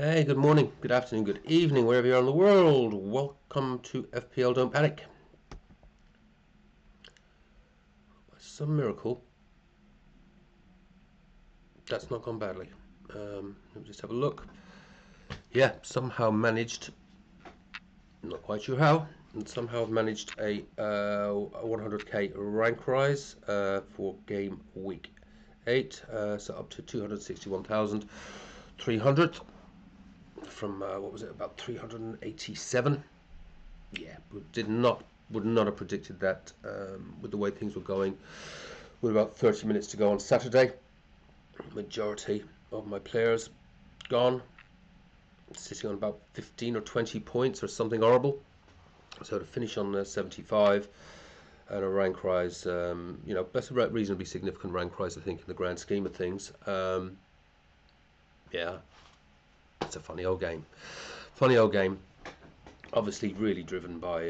Hey, good morning, good afternoon, good evening, wherever you are in the world. Welcome to FPL Don't Panic. By some miracle, that's not gone badly. Let me just have a look. Yeah, somehow managed, not quite sure how, and somehow managed a 100k rank rise for game week 8, so up to 261,300 from, what was it, about 387. Yeah, would not have predicted that with the way things were going. With about 30 minutes to go on Saturday, majority of my players gone, sitting on about 15 or 20 points or something horrible. So to finish on 75 and a rank rise, that's a reasonably significant rank rise, I think, in the grand scheme of things. Yeah, it's a funny old game. Funny old game. Obviously, really driven by,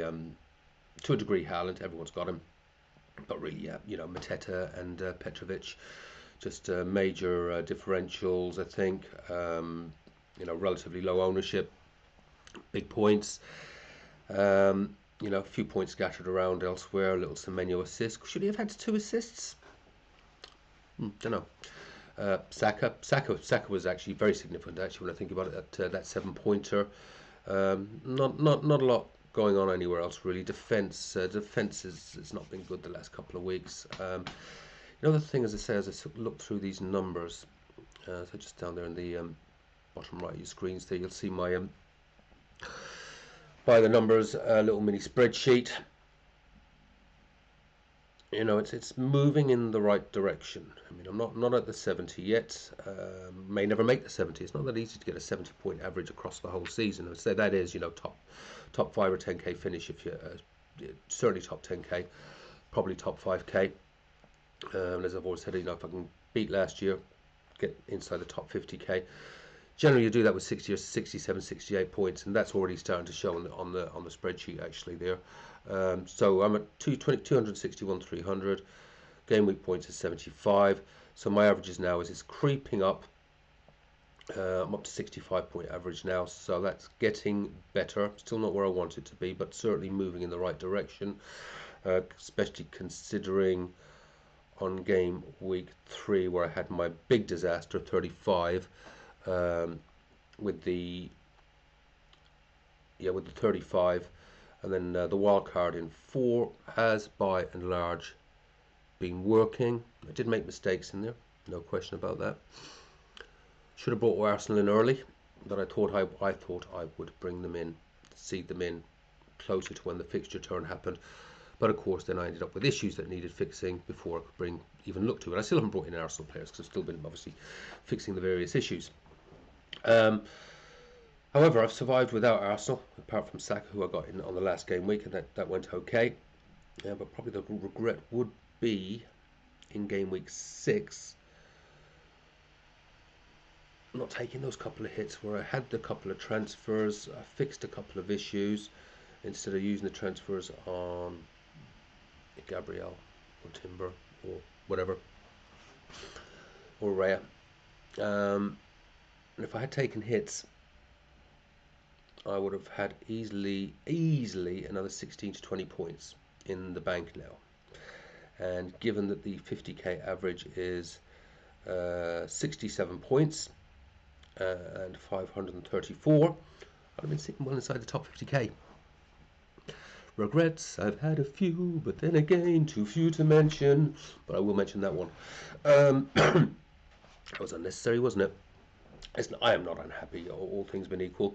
to a degree, Haaland. Everyone's got him. But really, yeah, Mateta and Petrovic, just major differentials, I think. Relatively low ownership, big points. A few points scattered around elsewhere. A little Semenyo assist. Should he have had 2 assists? Don't know. Saka was actually very significant. Actually, when I think about it, that 7-pointer. Not a lot going on anywhere else really. Defense has not been good the last couple of weeks. The thing, as I say, as I look through these numbers, so just down there in the bottom right of your screens there, you'll see my by the numbers little mini spreadsheet. It's moving in the right direction. I mean, I'm not at the 70 yet. May never make the 70. It's not that easy to get a 70-point average across the whole season. I'd say that is, top 5 or 10k finish if you're certainly top 10k, probably top 5k. As I've always said, if I can beat last year, get inside the top 50k. Generally, you do that with 60 or 67, 68 points, and that's already starting to show on the spreadsheet actually there. So I'm at 261, 300. Game week points is 75. So my averages now is creeping up. I'm up to 65-point average now, so that's getting better. Still not where I want it to be, but certainly moving in the right direction. Especially considering on game week 3 where I had my big disaster, 35. With the 35, and then the wild card in 4 has by and large been working. I did make mistakes in there, no question about that. Should have brought Arsenal in early, but I thought I would bring them in, seed them in closer to when the fixture turn happened. But of course, then I ended up with issues that needed fixing before I could even look to it. I still haven't brought in Arsenal players because I've still been obviously fixing the various issues. However, I've survived without Arsenal, apart from Saka, who I got in on the last game week, and that went okay. But probably the regret would be in game week 6 not taking those couple of hits where I had the couple of transfers, I fixed a couple of issues instead of using the transfers on Gabriel or Timber or whatever, or Raya. And if I had taken hits, I would have had easily another 16 to 20 points in the bank now. And given that the 50k average is 67 points and 534, I'd have been sitting well inside the top 50k. Regrets, I've had a few, but then again, too few to mention. But I will mention that one. That was unnecessary, wasn't it? I am not unhappy, all things being equal.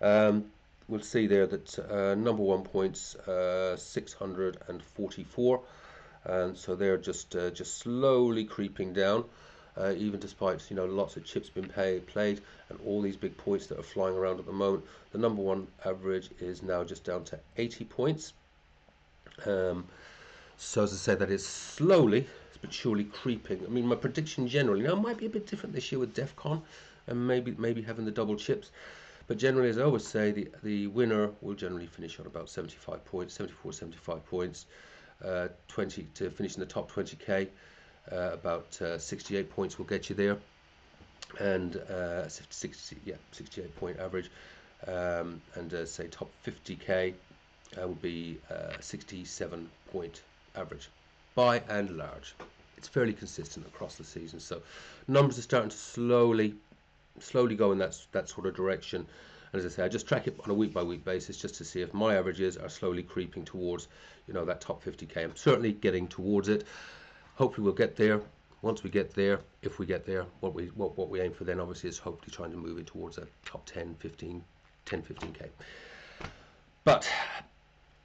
We'll see there that number 1 points 644, and so they're just slowly creeping down, even despite lots of chips being played and all these big points that are flying around at the moment. The number 1 average is now just down to 80 points. So as I say, that is slowly but surely creeping. I mean, my prediction generally now might be a bit different this year with DEFCON and maybe having the double chips. But generally, as I always say, the winner will generally finish on about 75 points, 74, 75 points, 20 to finish in the top 20k. About 68 points will get you there. and 68 point average, and say top 50k would be 67 point average, by and large. It's fairly consistent across the season, so numbers are starting to slowly go in that sort of direction. And as I say, I just track it on a week by week basis just to see if my averages are slowly creeping towards, that top 50k. I'm certainly getting towards it. Hopefully we'll get there. Once we get there, if we get there, what we aim for then obviously is hopefully trying to move it towards a top 10, 15k. But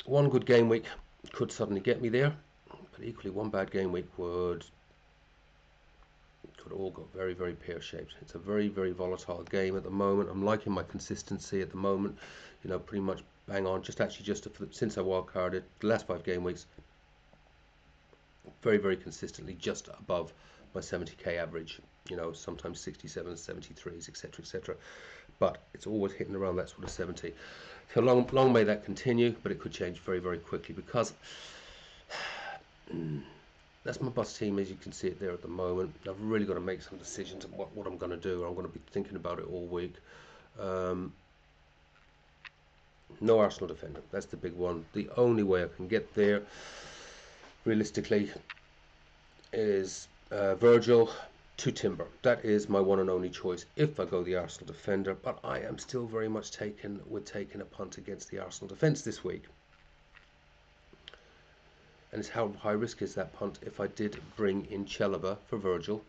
one good game week could suddenly get me there, but equally one bad game week could all go very, very pear-shaped. It's a very, very volatile game at the moment. I'm liking my consistency at the moment, pretty much bang on. Just since I wildcarded the last 5 game weeks, very, very consistently just above my 70k average, sometimes 67, 73s, etc, etc, but it's always hitting around that sort of 70. So long may that continue, but it could change very, very quickly, because that's my bus team, as you can see it there at the moment. I've really got to make some decisions on what I'm going to do. I'm going to be thinking about it all week. No Arsenal defender, that's the big one. The only way I can get there realistically is Virgil to Timber. That is my one and only choice if I go the Arsenal defender, but I am still very much taking a punt against the Arsenal defence this week. And it's how high risk is that punt if I did bring in Chalobah for Virgil.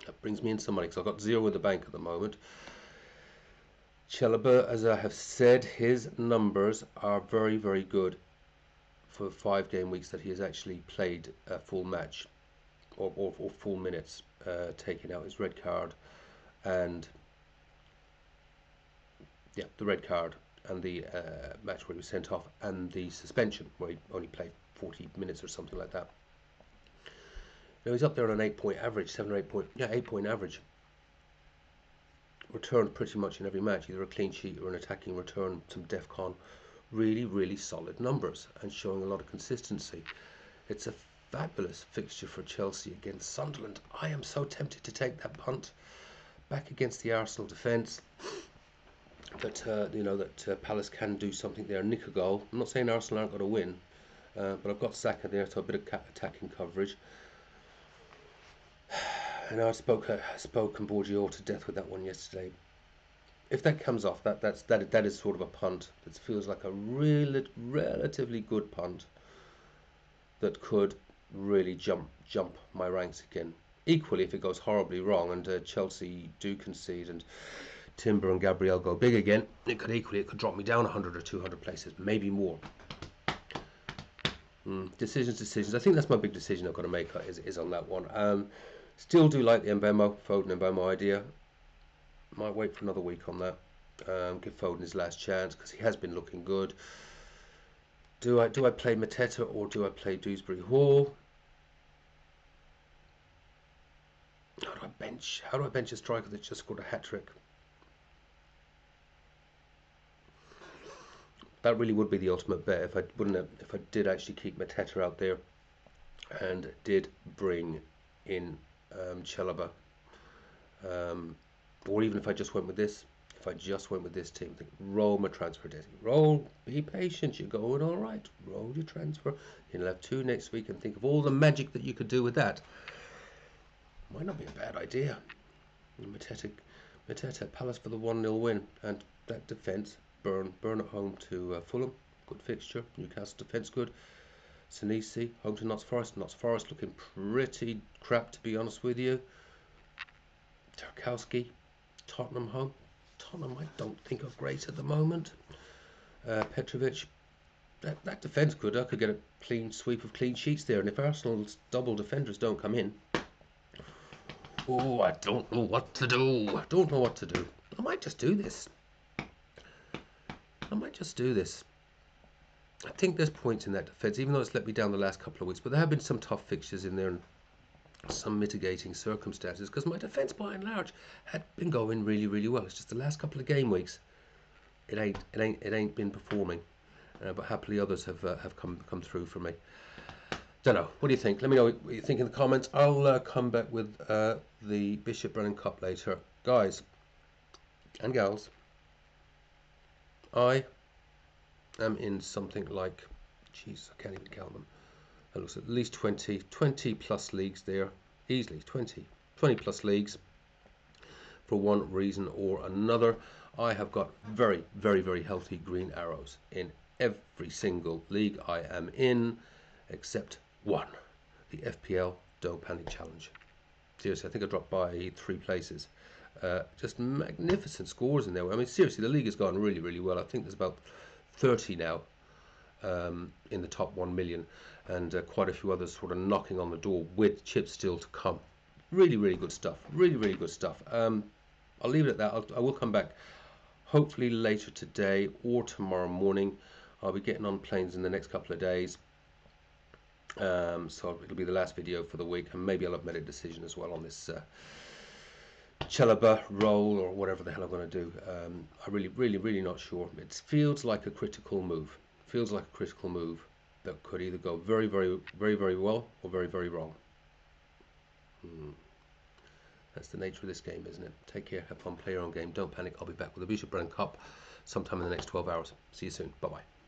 That brings me in some money, because I've got 0 in the bank at the moment. Chalobah, as I have said, his numbers are very, very good for 5 game weeks that he has actually played a full match or full minutes, taking out his red card and the red card and the match where he was sent off, and the suspension where he only played 40 minutes or something like that. He's up there on an 8-point average, 7 or 8 point, 8-point average. Returned pretty much in every match, either a clean sheet or an attacking return, some DEFCON. Really, really solid numbers and showing a lot of consistency. It's a fabulous fixture for Chelsea against Sunderland. I am so tempted to take that punt back against the Arsenal defence. That Palace can do something there, nick a goal. I'm not saying Arsenal aren't going to win, but I've got Saka there, so a bit of attacking coverage. And I spoke Cambodia to death with that one yesterday. If that comes off, that is sort of a punt that feels like a relatively good punt that could really jump my ranks again. Equally, if it goes horribly wrong and Chelsea do concede and Timber and Gabriel go big again, it could drop me down 100 or 200 places, maybe more. Decisions. I think that's my big decision I've got to make is on that one. Still do like the Foden Mbemo idea. Might wait for another week on that. Give Foden his last chance, because he has been looking good. Do I play Mateta or do I play Dewsbury Hall? How do I bench a striker that just scored a hat-trick? That really would be the ultimate bet if I did actually keep Mateta out there and did bring in Chalobah, or even if I just went with this. If I just went with this team, roll my transfer, Desi. Roll, be patient, you're going all right. Roll your transfer. You'll have 2 next week, and think of all the magic that you could do with that. Might not be a bad idea. Mateta, Palace for the 1-0 win, and that defence, Burn at home to Fulham, good fixture. Newcastle defence good. Senesi, home to Notts Forest. Notts Forest looking pretty crap, to be honest with you. Tarkowski, Tottenham home. Tottenham I don't think are great at the moment. Petrovic, that defence good. I could get a clean sweep of clean sheets there, and if Arsenal's double defenders don't come in, I don't know what to do. I might just do this. I think there's points in that defence, even though it's let me down the last couple of weeks, but there have been some tough fixtures in there and some mitigating circumstances, because my defence by and large had been going really, really well. It's just the last couple of game weeks it ain't been performing, but happily others have come through for me. Don't know, what do you think? Let me know what you think in the comments. I'll come back with the Bishop Brennan Cup later. Guys and gals, I am in something like, jeez, I can't even count them. It looks at least 20 plus leagues there, easily 20 plus leagues for one reason or another. I have got very, very, very healthy green arrows in every single league I am in, except one, the FPL Don't Panic Challenge. Seriously, I think I dropped by 3 places. Just magnificent scores in there. I mean, seriously, the league has gone really, really well. I think there's about 30 now in the top 1 million, and quite a few others sort of knocking on the door with chips still to come. Really, really good stuff. Really, really good stuff. I'll leave it at that. I will come back hopefully later today or tomorrow morning. I'll be getting on planes in the next couple of days. So it'll be the last video for the week, and maybe I'll have made a decision as well on this Chalaba roll or whatever the hell I'm going to do. I really not sure. It feels like a critical move. Feels like a critical move that could either go very well or very wrong. That's the nature of this game, isn't it? Take care, have fun, play your own game, don't panic. I'll be back with the Bishop Brennan Cup sometime in the next 12 hours. See you soon. Bye bye.